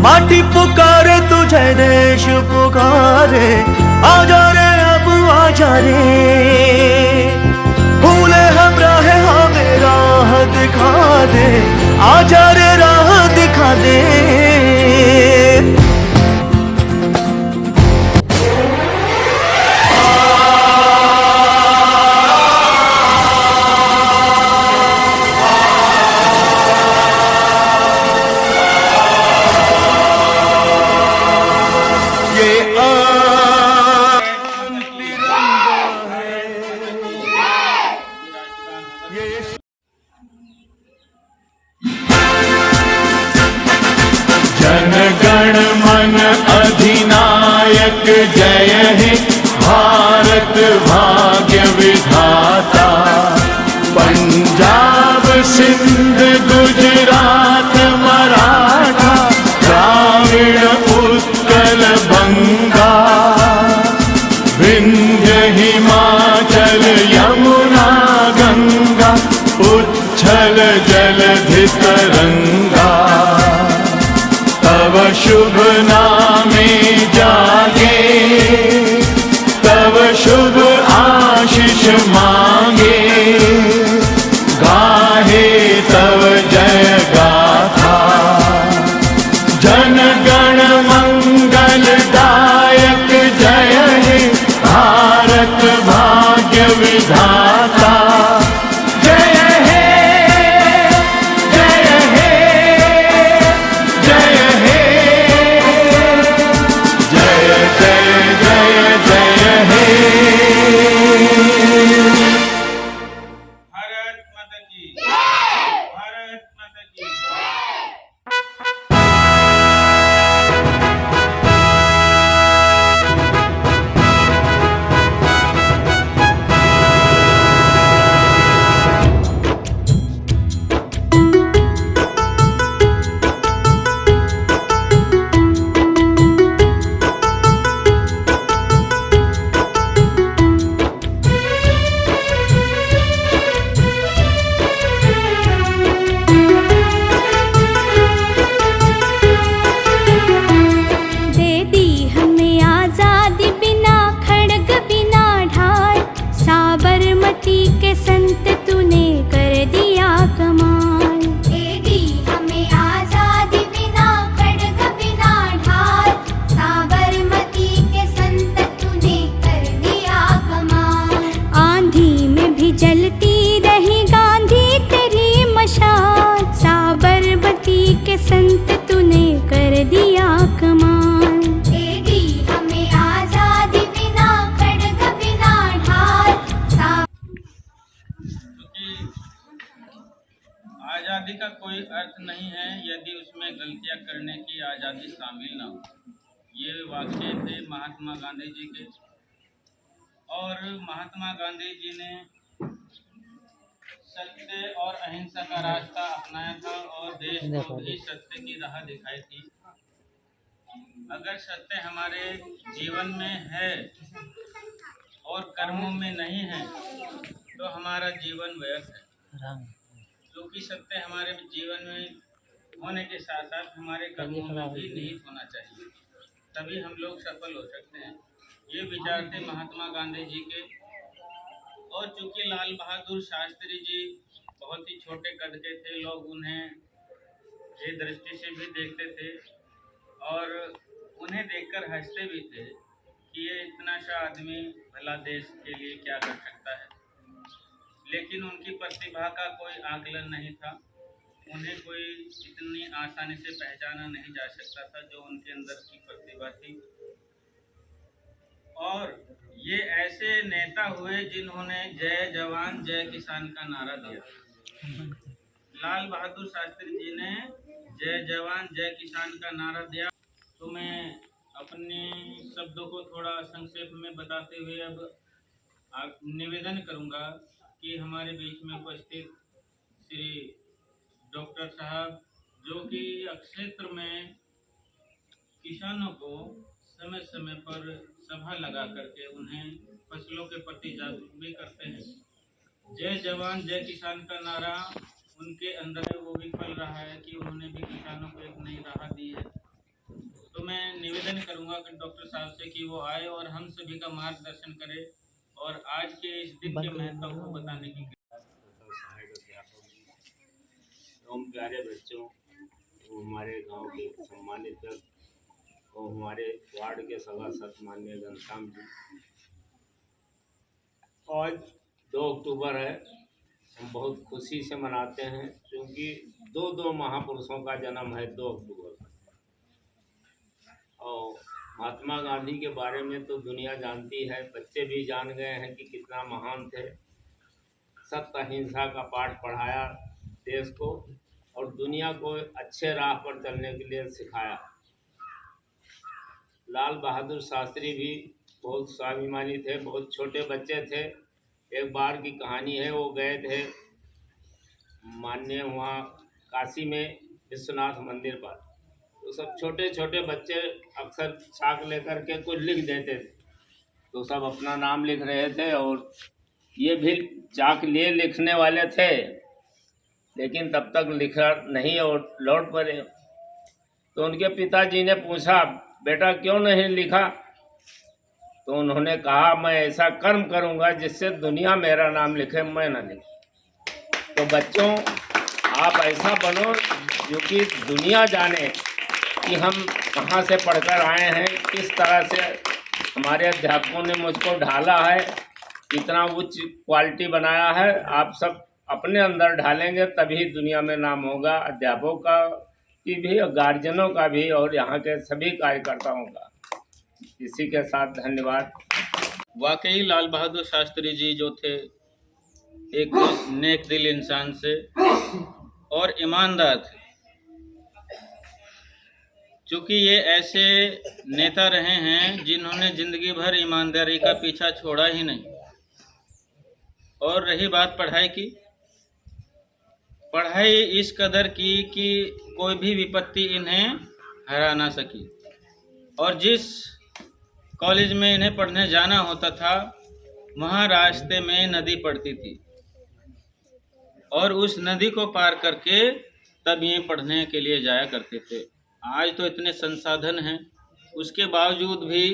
माटी पुकारे तुझे, देश पुकारे, आजा रे अब आजा रे। भूले हम राह हमें राह दिखा दे, आजा रे राह दिखा दे। जनगण मन अधिनायक जय हे भारत भाग्य विधाता। पंजाब सिंध गुजरात मराठा द्राविड़ उत्कल बंगा, विंध्य हिमाचल यमुना गंगा उच्छल जलधि तरंगा। तव शुभ नामे जागे, तव शुभ आशीष मांगे, गाहे तव जय गाथा। जन गण मंगल दायक जय हे भारत भाग्य विधाता। संत तूने कर दिया कमाल। दे दी हमें आजादी बिना खड्ग बिना ढाल। आज़ादी का कोई अर्थ नहीं है यदि उसमें गलतियां करने की आज़ादी शामिल ना हो। ये वाक्य थे महात्मा गांधी जी के, और महात्मा गांधी जी ने सत्य और अहिंसा का रास्ता अपनाया था और देश को भी सत्य की राह दिखाई थी। अगर सत्य हमारे जीवन में है और कर्मों में नहीं है तो हमारा जीवन व्यर्थ है, क्योंकि सत्य हमारे जीवन में होने के साथ साथ हमारे कर्मों में भी निहित होना चाहिए, तभी हम लोग सफल हो सकते हैं। ये विचार थे महात्मा गांधी जी के। और चूंकि लाल बहादुर शास्त्री जी बहुत ही छोटे कद के थे, लोग उन्हें ये दृष्टि से भी देखते थे और उन्हें देखकर हंसते भी थे कि ये इतना सा आदमी भला देश के लिए क्या कर सकता है। लेकिन उनकी प्रतिभा का कोई आकलन नहीं था, उन्हें कोई इतनी आसानी से पहचाना नहीं जा सकता था जो उनके अंदर की प्रतिभा थी। और ये ऐसे नेता हुए जिन्होंने जय जवान जय किसान का नारा दिया। लाल बहादुर शास्त्री जी ने जय जवान जय किसान का नारा दिया। तो मैं अपने शब्दों को थोड़ा संक्षेप में बताते हुए अब निवेदन करूंगा कि हमारे बीच में उपस्थित श्री डॉक्टर साहब, जो कि क्षेत्र में किसानों को समय समय पर सभा लगा करके उन्हें फसलों के प्रति जागरूक भी करते हैं। जय जवान जय किसान का नारा उनके अंदर है, वो भी फल रहा है कि उन्होंने भी किसानों को एक नई राह दी है। मैं निवेदन करूंगा कि डॉक्टर साहब से कि वो आए और हम सभी का मार्गदर्शन करे और आज के इस दिन के महत्व को बताने की। एवं प्यारे बच्चों, वो हमारे गांव के सम्मानित और हमारे वार्ड के सभासद माननीय घनश्याम जी, आज 2 अक्टूबर है। हम बहुत खुशी से मनाते हैं क्योंकि दो महापुरुषों का जन्म है 2 अक्टूबर को। और महात्मा गांधी के बारे में तो दुनिया जानती है, बच्चे भी जान गए हैं कि कितना महान थे। सत्य अहिंसा का पाठ पढ़ाया देश को और दुनिया को अच्छे राह पर चलने के लिए सिखाया। लाल बहादुर शास्त्री भी बहुत स्वाभिमानी थे, बहुत छोटे बच्चे थे। एक बार की कहानी है, वो गए थे माननीय वहाँ काशी में विश्वनाथ मंदिर पर, तो सब छोटे छोटे बच्चे अक्सर चाक लेकर के कुछ लिख देते थे, तो सब अपना नाम लिख रहे थे और ये भी चाक लिए लिखने वाले थे, लेकिन तब तक लिखा नहीं और लौट पड़े। तो उनके पिताजी ने पूछा, बेटा क्यों नहीं लिखा? तो उन्होंने कहा, मैं ऐसा कर्म करूंगा जिससे दुनिया मेरा नाम लिखे, मैं ना लिखे। तो बच्चों, आप ऐसा बनो जो कि दुनिया जाने कि हम कहाँ से पढ़कर आए हैं, किस तरह से हमारे अध्यापकों ने मुझको ढाला है, कितना उच्च क्वालिटी बनाया है। आप सब अपने अंदर ढालेंगे तभी दुनिया में नाम होगा, अध्यापकों का की भी और गार्जियनों का भी और यहाँ के सभी कार्यकर्ताओं का। इसी के साथ धन्यवाद। वाकई लाल बहादुर शास्त्री जी जो थे, एक नेक दिल इंसान से और ईमानदार थे। चूँकि ये ऐसे नेता रहे हैं जिन्होंने ज़िंदगी भर ईमानदारी का पीछा छोड़ा ही नहीं। और रही बात पढ़ाई की, पढ़ाई इस कदर की कि कोई भी विपत्ति इन्हें हरा ना सकी। और जिस कॉलेज में इन्हें पढ़ने जाना होता था, वहाँ रास्ते में नदी पड़ती थी और उस नदी को पार करके तब ये पढ़ने के लिए जाया करते थे। आज तो इतने संसाधन हैं, उसके बावजूद भी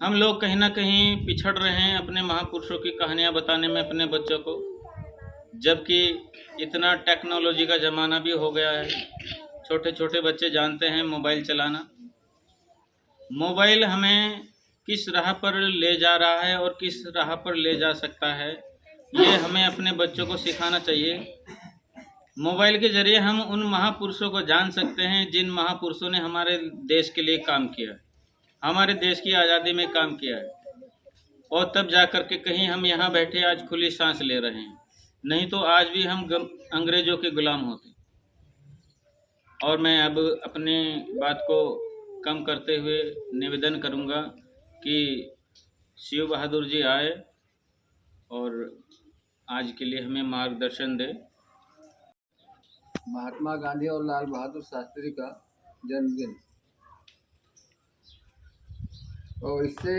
हम लोग कहीं ना कहीं पिछड़ रहे हैं अपने महापुरुषों की कहानियाँ बताने में अपने बच्चों को, जबकि इतना टेक्नोलॉजी का ज़माना भी हो गया है। छोटे छोटे बच्चे जानते हैं मोबाइल चलाना। मोबाइल हमें किस राह पर ले जा रहा है और किस राह पर ले जा सकता है, ये हमें अपने बच्चों को सिखाना चाहिए। मोबाइल के ज़रिए हम उन महापुरुषों को जान सकते हैं जिन महापुरुषों ने हमारे देश के लिए काम किया है, हमारे देश की आज़ादी में काम किया है, और तब जा कर के कहीं हम यहाँ बैठे आज खुली सांस ले रहे हैं। नहीं तो आज भी हम अंग्रेज़ों के गुलाम होते। और मैं अब अपने बात को कम करते हुए निवेदन करूंगा कि शिव बहादुर जी आए और आज के लिए हमें मार्गदर्शन दे। महात्मा गांधी और लाल बहादुर शास्त्री का जन्मदिन, और इससे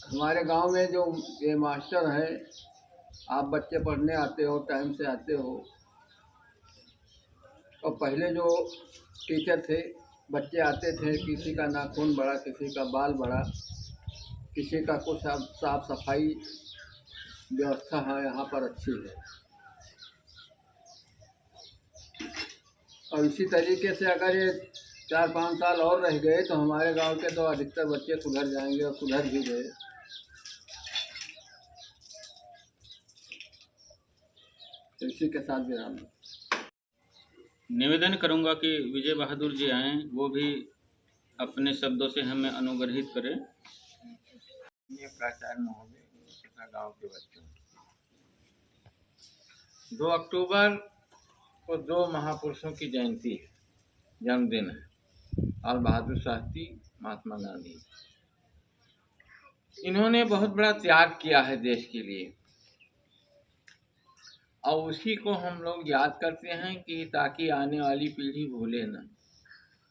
हमारे गांव में जो ये मास्टर हैं, आप बच्चे पढ़ने आते हो, टाइम से आते हो, और पहले जो टीचर थे, बच्चे आते थे, किसी का नाखून बड़ा, किसी का बाल बड़ा, किसी का कुछ साफ सफाई व्यवस्था है यहाँ पर अच्छी है। और इसी तरीके से अगर ये 4-5 साल और रह गए तो हमारे गांव के तो अधिकतर बच्चे सुधर जाएंगे और सुधर भी गए। इसी के साथ विराम। निवेदन करूंगा कि विजय बहादुर जी आएँ, वो भी अपने शब्दों से हमें अनुग्रहित करें। ये प्राचार्य महोदय तथा गाँव के बच्चों, 2 अक्टूबर को 2 महापुरुषों की जयंती है, जन्मदिन है, लाल बहादुर शास्त्री, महात्मा गांधी। इन्होंने बहुत बड़ा त्याग किया है देश के लिए, और उसी को हम लोग याद करते हैं कि ताकि आने वाली पीढ़ी भूले न।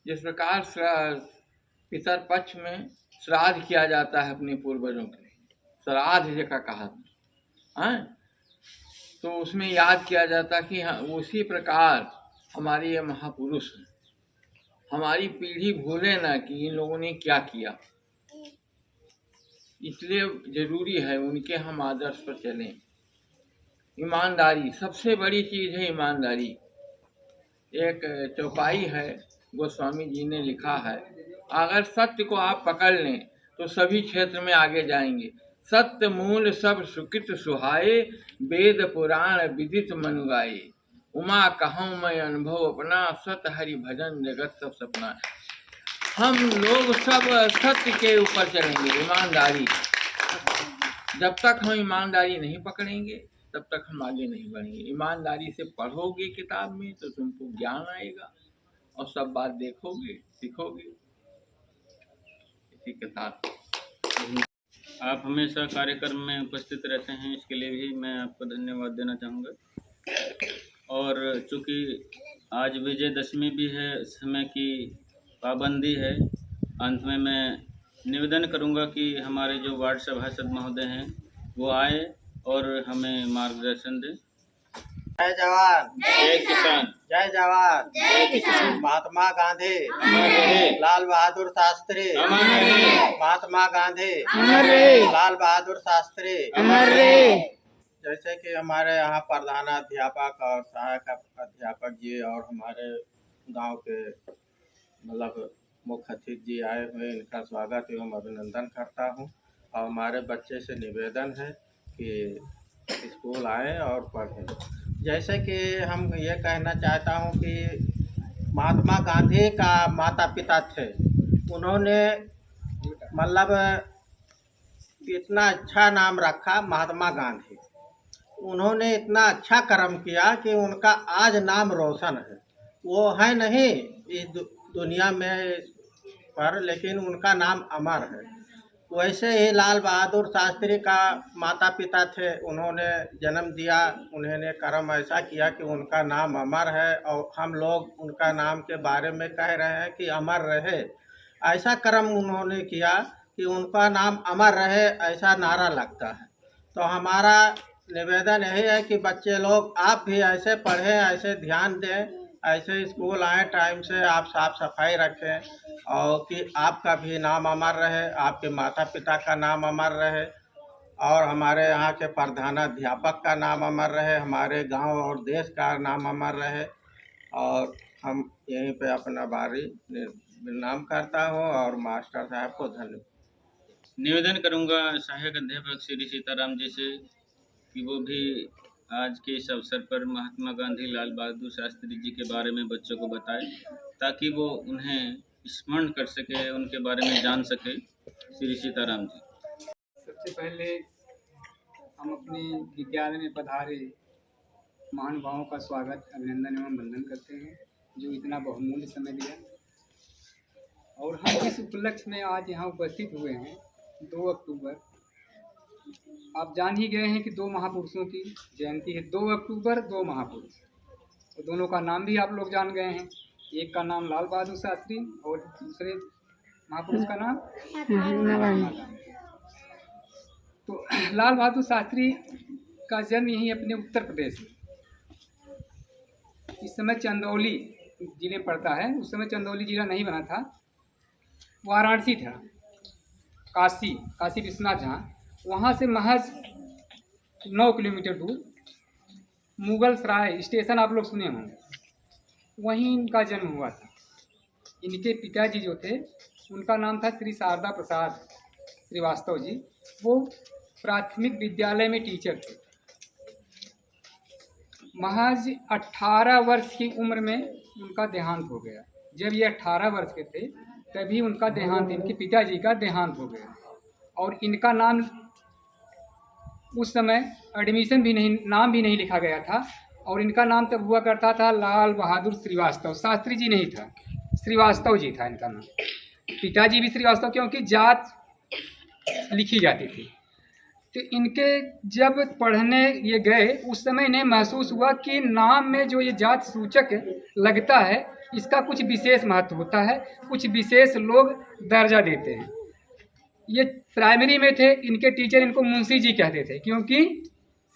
जिस प्रकार पितर पक्ष में श्राद्ध किया जाता है अपने पूर्वजों के लिए, श्राद्ध जैसा कहा है, तो उसमें याद किया जाता कि हाँ, उसी प्रकार हमारे ये महापुरुष हैं, हमारी पीढ़ी भूले ना कि इन लोगों ने क्या किया। इसलिए जरूरी है उनके हम आदर्श पर चलें। ईमानदारी सबसे बड़ी चीज़ है, ईमानदारी। एक चौपाई है, गोस्वामी जी ने लिखा है, अगर सत्य को आप पकड़ लें तो सभी क्षेत्र में आगे जाएंगे। सत्य मूल सब सुकृत सुहाए, वेद पुराण विदित मनु गाए। उमा कहूँ मैं अनुभव अपना, सत हरि भजन जगत सब सपना। हम लोग सब सत्य के ऊपर चलेंगे, ईमानदारी। जब तक हम ईमानदारी नहीं पकड़ेंगे तब तक हम आगे नहीं बढ़ेंगे। ईमानदारी से पढ़ोगे किताब में तो तुमको ज्ञान आएगा और सब बात देखोगे सीखोगे। इसी के साथ आप हमेशा कार्यक्रम में उपस्थित रहते हैं, इसके लिए भी मैं आपको धन्यवाद देना चाहूँगा। और चूँकि आज विजयदशमी भी है, समय की पाबंदी है, अंत में मैं निवेदन करूँगा कि हमारे जो वार्ड सभासद महोदय हैं वो आए और हमें मार्गदर्शन दें। जय जवान जय किसान, जय जवान जय किसान, महात्मा गांधी अमर रहे, लाल बहादुर शास्त्री अमर रहे, महात्मा गांधी अमर रहे, लाल बहादुर शास्त्री अमर रहे। जैसे कि हमारे यहाँ प्रधानाध्यापक और सहायक अध्यापक जी और हमारे गांव के मतलब मुख्य अतिथि जी आए हुए, इनका स्वागत एवं अभिनंदन करता हूँ। और हमारे बच्चे से निवेदन है कि स्कूल आएँ और पढ़ें। जैसे कि हम ये कहना चाहता हूँ कि महात्मा गांधी का माता पिता थे, उन्होंने मतलब इतना अच्छा नाम रखा महात्मा गांधी। उन्होंने इतना अच्छा कर्म किया कि उनका आज नाम रोशन है। वो है नहीं इस दुनिया में पर, लेकिन उनका नाम अमर है। वैसे ही लाल बहादुर शास्त्री का माता पिता थे, उन्होंने जन्म दिया, उन्होंने कर्म ऐसा किया कि उनका नाम अमर है। और हम लोग उनका नाम के बारे में कह रहे हैं कि अमर रहे। ऐसा कर्म उन्होंने किया कि उनका नाम अमर रहे, ऐसा नारा लगता है। तो हमारा निवेदन यही है कि बच्चे लोग आप भी ऐसे पढ़ें, ऐसे ध्यान दें, ऐसे स्कूल आएँ, टाइम से आप साफ सफाई रखें और कि आपका भी नाम अमर रहे, आपके माता पिता का नाम अमर रहे और हमारे यहाँ के प्रधानाध्यापक का नाम अमर रहे, हमारे गांव और देश का नाम अमर रहे। और हम यहीं पे अपना बारी नाम करता हूँ और मास्टर साहब को धन्यवाद निवेदन करूंगा सहायक अध्यापक श्री सीताराम जी से कि वो भी आज के इस अवसर पर महात्मा गांधी लाल बहादुर शास्त्री जी के बारे में बच्चों को बताएं, ताकि वो उन्हें स्मरण कर सके, उनके बारे में जान सके। श्री सीताराम जी। सबसे पहले हम अपने विद्यालय में पधारे महानुभावों का स्वागत, अभिनंदन एवं वंदन करते हैं, जो इतना बहुमूल्य समय दिया। और हम इस उपलक्ष्य में आज यहाँ उपस्थित हुए हैं 2 अक्टूबर। आप जान ही गए हैं कि 2 महापुरुषों की जयंती है। 2 अक्टूबर 2 महापुरुष, तो दोनों का नाम भी आप लोग जान गए हैं। एक का नाम लाल बहादुर शास्त्री और दूसरे महापुरुष का नाम महात्मा गांधी। तो लाल बहादुर शास्त्री का जन्म यहीं अपने उत्तर प्रदेश में, इस समय चंदौली जिले पड़ता है। उस समय चंदौली जिला नहीं बना था, वाराणसी था, काशी विश्वनाथ, जहाँ वहाँ से महज 9 किलोमीटर दूर मुगल सराय स्टेशन आप लोग सुने होंगे, वहीं इनका जन्म हुआ था। इनके पिताजी जो थे उनका नाम था श्री शारदा प्रसाद श्रीवास्तव जी। वो प्राथमिक विद्यालय में टीचर थे। महज 18 वर्ष की उम्र में उनका देहांत हो गया। जब ये 18 वर्ष के थे तभी उनका देहांत, इनके पिताजी का देहांत हो गया। और इनका नाम उस समय एडमिशन भी नहीं, नाम भी नहीं लिखा गया था। और इनका नाम तब हुआ करता था लाल बहादुर श्रीवास्तव। शास्त्री जी नहीं था, श्रीवास्तव जी था इनका नाम। पिताजी भी श्रीवास्तव, क्योंकि जात लिखी जाती थी। तो इनके जब पढ़ने ये गए उस समय इन्हें महसूस हुआ कि नाम में जो ये जात सूचक लगता है इसका कुछ विशेष महत्व होता है, कुछ विशेष लोग दर्जा देते हैं। ये प्राइमरी में थे, इनके टीचर इनको मुंशी जी कहते थे, क्योंकि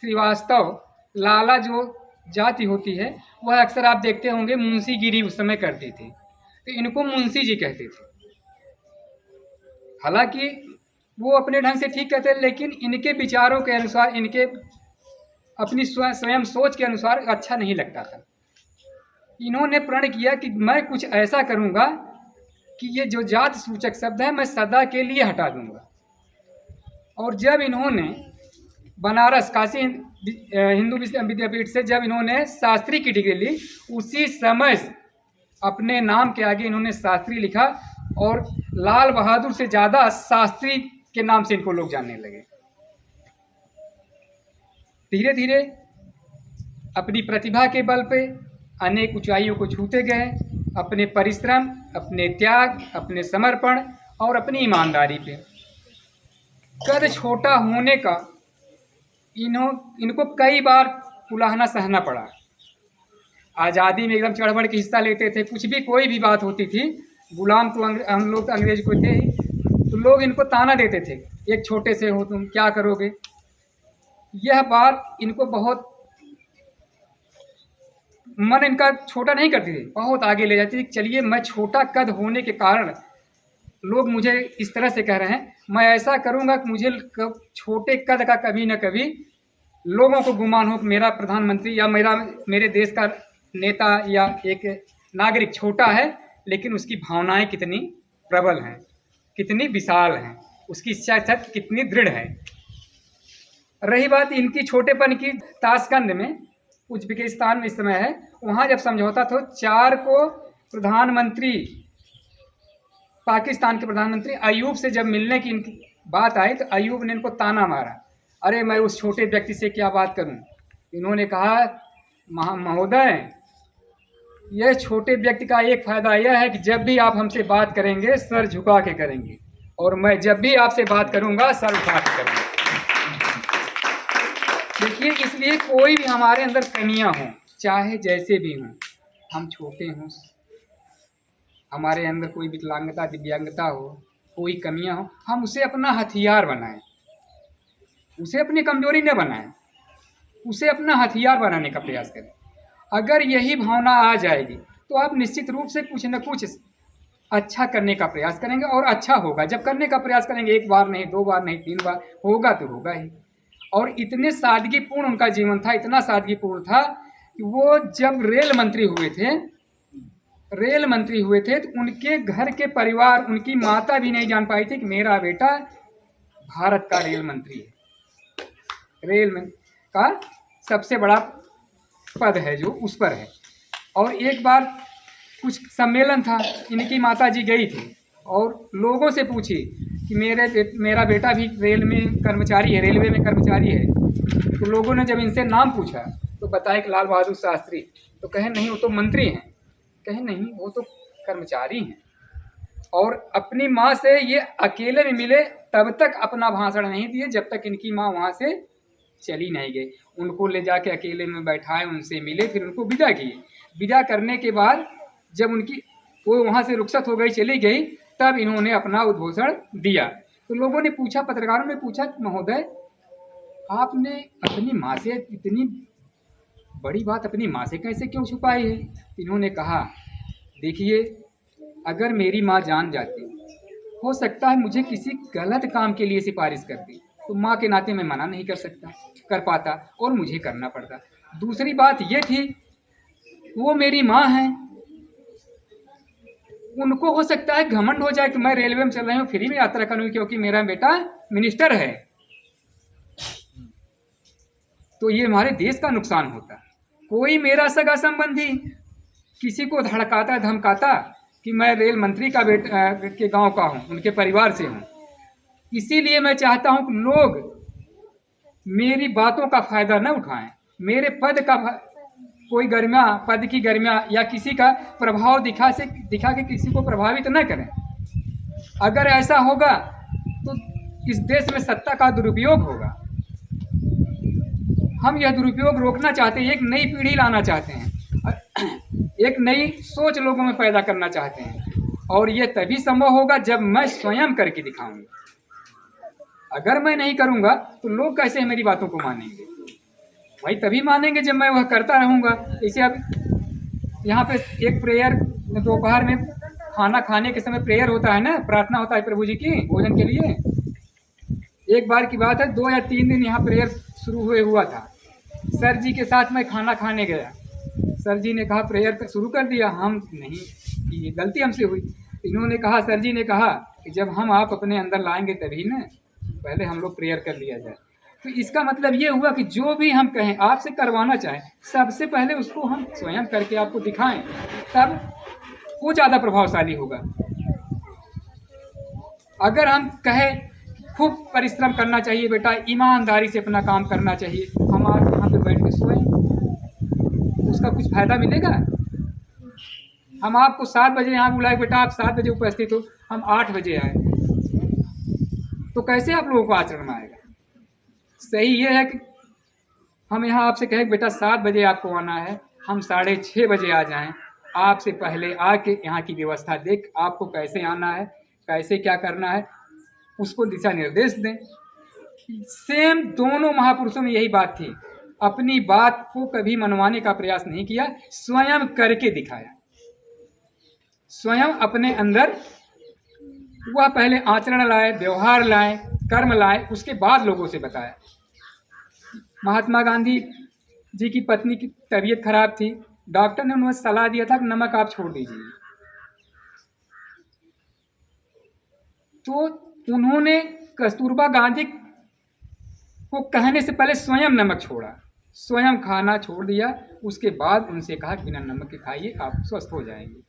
श्रीवास्तव लाला जो जाति होती है वह अक्सर आप देखते होंगे मुंशीगिरी उस समय करती थी। तो इनको मुंशी जी कहते थे। हालांकि वो अपने ढंग से ठीक कहते, लेकिन इनके विचारों के अनुसार, इनके अपनी स्वयं सोच के अनुसार अच्छा नहीं लगता था। इन्होंने प्रण किया कि मैं कुछ ऐसा करूंगा कि ये जो जात सूचक शब्द है मैं सदा के लिए हटा दूंगा। और जब इन्होंने बनारस काशी हिंदू विद्यापीठ से जब इन्होंने शास्त्री की डिग्री ली, उसी समय अपने नाम के आगे इन्होंने शास्त्री लिखा और लाल बहादुर से ज़्यादा शास्त्री के नाम से इनको लोग जानने लगे। धीरे धीरे अपनी प्रतिभा के बल पे अनेक ऊंचाइयों को छूते गए, अपने परिश्रम, अपने त्याग, अपने समर्पण और अपनी ईमानदारी पे। कद छोटा होने का इनको कई बार उलाहना सहना पड़ा। आज़ादी में एकदम चढ़-बढ़ के हिस्सा लेते थे, कुछ भी कोई भी बात होती थी, गुलाम तो हम लोग तो अंग्रेज को थे ही, तो लोग इनको ताना देते थे, एक छोटे से हो तुम, क्या करोगे। यह बात इनको बहुत मन इनका छोटा नहीं करती थी, बहुत आगे ले जाती थी। चलिए, मैं छोटा कद होने के कारण लोग मुझे इस तरह से कह रहे हैं, मैं ऐसा करूंगा कि मुझे छोटे कद का कभी न कभी लोगों को गुमान हो कि मेरा प्रधानमंत्री या मेरे देश का नेता या एक नागरिक छोटा है, लेकिन उसकी भावनाएं कितनी प्रबल हैं, कितनी विशाल हैं, उसकी इच्छा शक्ति कितनी दृढ़ है। रही बात इनकी छोटेपन की, ताशकंद में उज्बेकिस्तान में इस समय है, वहाँ जब समझौता था 4 को प्रधानमंत्री, पाकिस्तान के प्रधानमंत्री अयूब से जब मिलने की इनकी बात आई तो अयूब ने इनको ताना मारा, अरे मैं उस छोटे व्यक्ति से क्या बात करूं। इन्होंने कहा, महोदय, यह छोटे व्यक्ति का एक फ़ायदा यह है कि जब भी आप हमसे बात करेंगे सर झुका के करेंगे, और मैं जब भी आपसे बात करूंगा सर उठा के करूंगा। देखिए, इसलिए कोई भी हमारे अंदर कमियां हों, चाहे जैसे भी हों, हम छोटे हों, हमारे अंदर कोई विकलांगता दिव्यांगता हो, कोई कमियां हो, हम उसे अपना हथियार बनाएं, उसे अपनी कमजोरी न बनाएं, उसे अपना हथियार बनाने का प्रयास करें। अगर यही भावना आ जाएगी तो आप निश्चित रूप से कुछ न कुछ अच्छा करने का प्रयास करेंगे, और अच्छा होगा। जब करने का प्रयास करेंगे, 1 बार नहीं, 2 बार नहीं, 3 बार, होगा तो होगा ही। और इतने सादगीपूर्ण उनका जीवन था, इतना सादगीपूर्ण था कि वो जब रेल मंत्री हुए थे तो उनके घर के परिवार, उनकी माता भी नहीं जान पाई थी कि मेरा बेटा भारत का रेल मंत्री है, रेल में का सबसे बड़ा पद है जो उस पर है। और एक बार कुछ सम्मेलन था, इनकी माता जी गई थी और लोगों से पूछी कि मेरा बेटा भी रेलवे में कर्मचारी है। तो लोगों ने जब इनसे नाम पूछा तो बताया कि लाल बहादुर शास्त्री। तो कहे नहीं, वो तो मंत्री हैं। कहे नहीं, वो तो कर्मचारी हैं। और अपनी माँ से ये अकेले में मिले, तब तक अपना भाषण नहीं दिए जब तक इनकी माँ वहाँ से चली नहीं गई। उनको ले जाके अकेले में बैठाए, उनसे मिले, फिर उनको विदा किए। विदा करने के बाद जब वो वहाँ से रुखसत हो गई, चली गई, तब इन्होंने अपना उद्घोषण दिया। तो लोगों ने पूछा, पत्रकारों ने पूछा, महोदय, आपने अपनी माँ से इतनी बड़ी बात अपनी माँ से कैसे क्यों छुपाई है? इन्होंने कहा, देखिए, अगर मेरी माँ जान जाती, हो सकता है मुझे किसी गलत काम के लिए सिफारिश करती, तो माँ के नाते मैं मना नहीं कर पाता और मुझे करना पड़ता। दूसरी बात ये थी, वो मेरी माँ हैं, उनको हो सकता है घमंड हो जाए कि मैं रेलवे में चल रही हूँ, फ्री में यात्रा करूँगी क्योंकि मेरा बेटा मिनिस्टर है, तो ये हमारे देश का नुकसान होता। कोई मेरा सगा संबंधी किसी को धड़काता धमकाता कि मैं रेल मंत्री का बेटा के गांव का हूं, उनके परिवार से हूं। इसीलिए मैं चाहता हूं कि लोग मेरी बातों का फायदा न उठाएं, मेरे पद की गरिमा या किसी का प्रभाव दिखा के किसी को प्रभावित न करें। अगर ऐसा होगा तो इस देश में सत्ता का दुरुपयोग होगा। हम यह दुरुपयोग रोकना चाहते हैं, एक नई पीढ़ी लाना चाहते हैं, एक नई सोच लोगों में पैदा करना चाहते हैं, और ये तभी संभव होगा जब मैं स्वयं करके दिखाऊंगा। अगर मैं नहीं करूंगा तो लोग कैसे मेरी बातों को मानेंगे? भाई तभी मानेंगे जब मैं वह करता रहूंगा। इसे अब यहाँ पे एक प्रेयर दोपहर में खाना खाने के समय प्रेयर होता है ना, प्रार्थना होता है प्रभु जी की भोजन के लिए। एक बार की बात है, 2 या 3 दिन यहाँ प्रेयर शुरू हुआ था। सर जी के साथ मैं खाना खाने गया। सर जी ने कहा प्रेयर शुरू कर दिया। हम नहीं, ये गलती हमसे हुई। इन्होंने कहा, सर जी ने कहा कि जब हम आप अपने अंदर लाएंगे तभी ना, पहले हम लोग प्रेयर कर लिया जाए। तो इसका मतलब ये हुआ कि जो भी हम कहें, आपसे करवाना चाहें, सबसे पहले उसको हम स्वयं करके आपको दिखाएं, तब वो ज़्यादा प्रभावशाली होगा। अगर हम कहें खूब परिश्रम करना चाहिए बेटा, ईमानदारी से अपना काम करना चाहिए, हम आज यहाँ पे बैठ के सोएं, उसका कुछ फायदा मिलेगा? हम आपको 7 बजे यहाँ बुलाए, बेटा आप 7 बजे उपस्थित हो, हम 8 बजे आए, तो कैसे आप लोगों को आचरण में आएगा? सही ये है कि हम यहाँ आपसे कहें बेटा 7 बजे आपको आना है, हम 6:30 बजे आ जाएं, आपसे पहले आके यहाँ की व्यवस्था देख आपको कैसे आना है, कैसे क्या करना है, उसको दिशा निर्देश दें। सेम दोनों महापुरुषों में यही बात थी, अपनी बात को कभी मनवाने का प्रयास नहीं किया, स्वयं करके दिखाया। स्वयं अपने अंदर वह पहले आचरण लाए, व्यवहार लाए, कर्म लाए, उसके बाद लोगों से बताया। महात्मा गांधी जी की पत्नी की तबीयत खराब थी, डॉक्टर ने उन्हें सलाह दिया था कि नमक आप छोड़ दीजिए, तो उन्होंने कस्तूरबा गांधी को कहने से पहले स्वयं नमक छोड़ा, स्वयं खाना छोड़ दिया। उसके बाद उनसे कहा कि बिना नमक के खाइए, आप स्वस्थ हो जाएंगे।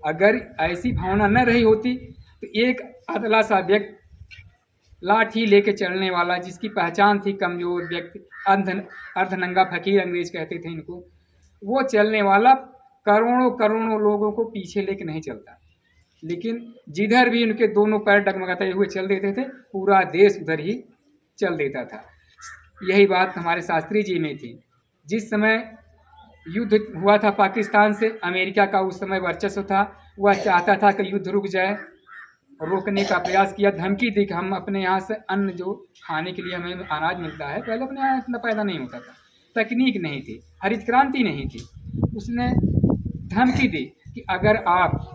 अगर ऐसी भावना न रही होती तो एक अदला सा व्यक्ति, लाठी लेके चलने वाला, जिसकी पहचान थी कमजोर व्यक्ति, अर्धनंगा फकीर अंग्रेज कहते थे इनको, वो चलने वाला करोड़ों करोड़ों लोगों को पीछे लेके नहीं चलता, लेकिन जिधर भी उनके दोनों पैर डगमगाते हुए चल देते थे, पूरा देश उधर ही चल देता था। यही बात हमारे शास्त्री जी में थी। जिस समय युद्ध हुआ था पाकिस्तान से, अमेरिका का उस समय वर्चस्व था, वह चाहता था कि युद्ध रुक जाए, रोकने का प्रयास किया, धमकी दी कि हम अपने यहाँ से अन्न जो खाने के लिए हमें अनाज मिलता है, पहले अपने यहाँ इतना पैदा नहीं होता था, तकनीक नहीं थी, हरित क्रांति नहीं थी। उसने धमकी दी कि अगर आप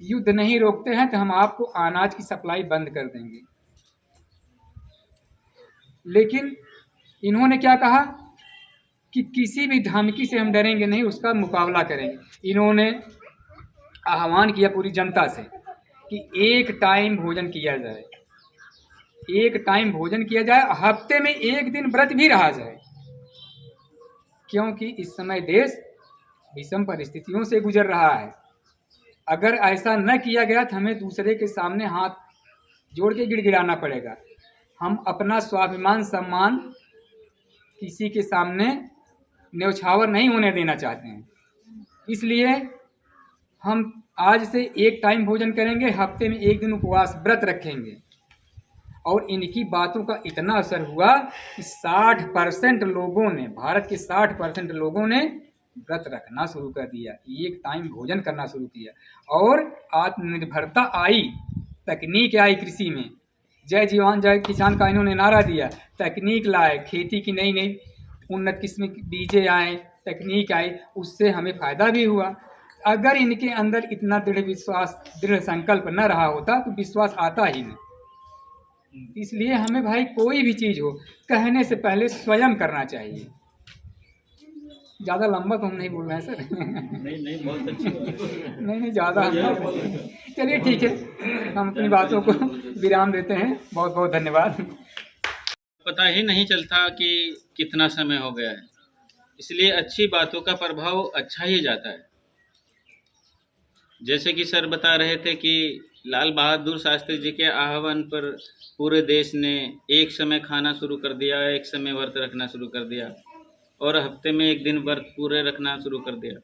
युद्ध नहीं रोकते हैं तो हम आपको अनाज की सप्लाई बंद कर देंगे। लेकिन इन्होंने क्या कहा कि किसी भी धमकी से हम डरेंगे नहीं, उसका मुकाबला करेंगे। इन्होंने आह्वान किया पूरी जनता से कि 1 टाइम भोजन किया जाए, 1 टाइम भोजन किया जाए, हफ्ते में 1 दिन व्रत भी रहा जाए, क्योंकि इस समय देश विषम परिस्थितियों से गुजर रहा है। अगर ऐसा न किया गया तो हमें दूसरे के सामने हाथ जोड़ के गिड़गिड़ाना पड़ेगा। हम अपना स्वाभिमान सम्मान किसी के सामने न्यौछावर नहीं होने देना चाहते हैं, इसलिए हम आज से 1 टाइम भोजन करेंगे, हफ्ते में 1 दिन उपवास व्रत रखेंगे। और इनकी बातों का इतना असर हुआ कि 60% लोगों ने, भारत के 60% लोगों ने व्रत रखना शुरू कर दिया, 1 टाइम भोजन करना शुरू किया, और आत्मनिर्भरता आई, तकनीक आई कृषि में। जय जवान जय किसान का इन्होंने नारा दिया, तकनीक लाए, खेती की नई नई उन्नत किस्म की बीजें आए, तकनीक आई, उससे हमें फ़ायदा भी हुआ। अगर इनके अंदर इतना दृढ़ विश्वास, दृढ़ संकल्प न रहा होता तो विश्वास आता ही नहीं। इसलिए हमें भाई कोई भी चीज़ हो, कहने से पहले स्वयं करना चाहिए। ज़्यादा लंबा तो हम नहीं बोल रहे हैं सर। नहीं बहुत अच्छी नहीं ज़्यादा। चलिए ठीक है, हम अपनी बातों को विराम देते हैं। बहुत बहुत धन्यवाद। पता ही नहीं चलता कि कितना समय हो गया है, इसलिए अच्छी बातों का प्रभाव अच्छा ही जाता है। जैसे कि सर बता रहे थे कि लाल बहादुर शास्त्री जी के आह्वान पर पूरे देश ने एक समय खाना शुरू कर दिया, एक समय व्रत रखना शुरू कर दिया, और हफ्ते में 1 दिन व्रत पूरे रखना शुरू कर दिया।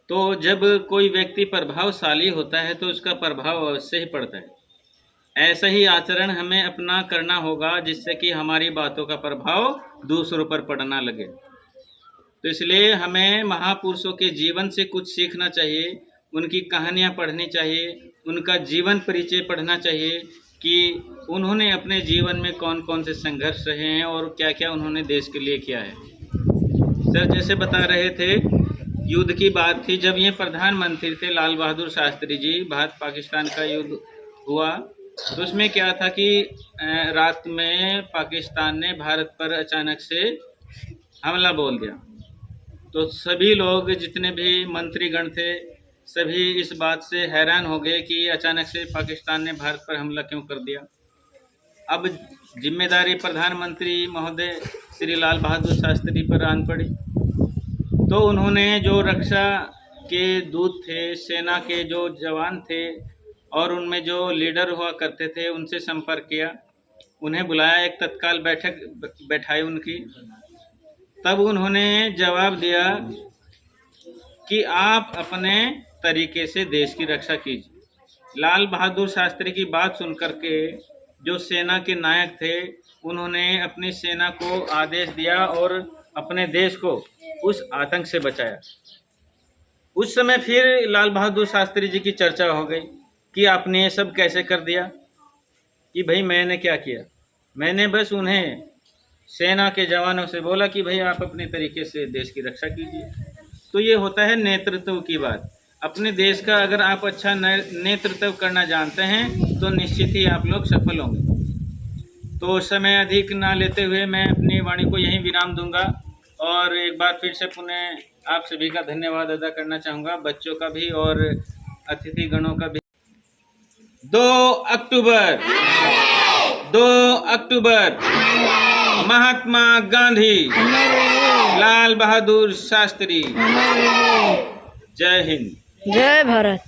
तो जब कोई व्यक्ति प्रभावशाली होता है तो उसका प्रभाव अवश्य ही पड़ता है। ऐसा ही आचरण हमें अपना करना होगा, जिससे कि हमारी बातों का प्रभाव दूसरों पर पड़ना लगे। तो इसलिए हमें महापुरुषों के जीवन से कुछ सीखना चाहिए, उनकी कहानियाँ पढ़नी चाहिए, उनका जीवन परिचय पढ़ना चाहिए कि उन्होंने अपने जीवन में कौन कौन से संघर्ष रहे हैं और क्या क्या उन्होंने देश के लिए किया है। सर जैसे बता रहे थे युद्ध की बात थी। जब ये प्रधानमंत्री थे लाल बहादुर शास्त्री जी, भारत पाकिस्तान का युद्ध हुआ तो उसमें क्या था कि रात में पाकिस्तान ने भारत पर अचानक से हमला बोल दिया। तो सभी लोग जितने भी मंत्रीगण थे सभी इस बात से हैरान हो गए कि अचानक से पाकिस्तान ने भारत पर हमला क्यों कर दिया। अब जिम्मेदारी प्रधानमंत्री महोदय श्री लाल बहादुर शास्त्री पर आन पड़ी। तो उन्होंने जो रक्षा के दूत थे, सेना के जो जवान थे और उनमें जो लीडर हुआ करते थे उनसे संपर्क किया, उन्हें बुलाया, एक तत्काल बैठक बैठाई उनकी। तब उन्होंने जवाब दिया कि आप अपने तरीके से देश की रक्षा कीजिए। लाल बहादुर शास्त्री की बात सुनकर के जो सेना के नायक थे उन्होंने अपनी सेना को आदेश दिया और अपने देश को उस आतंक से बचाया। उस समय फिर लाल बहादुर शास्त्री जी की चर्चा हो गई कि आपने ये सब कैसे कर दिया। कि भाई मैंने क्या किया, मैंने बस उन्हें सेना के जवानों से बोला कि भाई आप अपने तरीके से देश की रक्षा कीजिए। तो ये होता है नेतृत्व की बात। अपने देश का अगर आप अच्छा नेतृत्व करना जानते हैं तो निश्चित ही आप लोग सफल होंगे। तो समय अधिक ना लेते हुए मैं अपनी वाणी को यहीं विराम दूंगा और एक बार फिर से पुनः आप सभी का धन्यवाद अदा करना चाहूँगा, बच्चों का भी और अतिथि गणों का भी। 2 अक्टूबर महात्मा गांधी, लाल बहादुर शास्त्री। जय हिंद, जय भारत।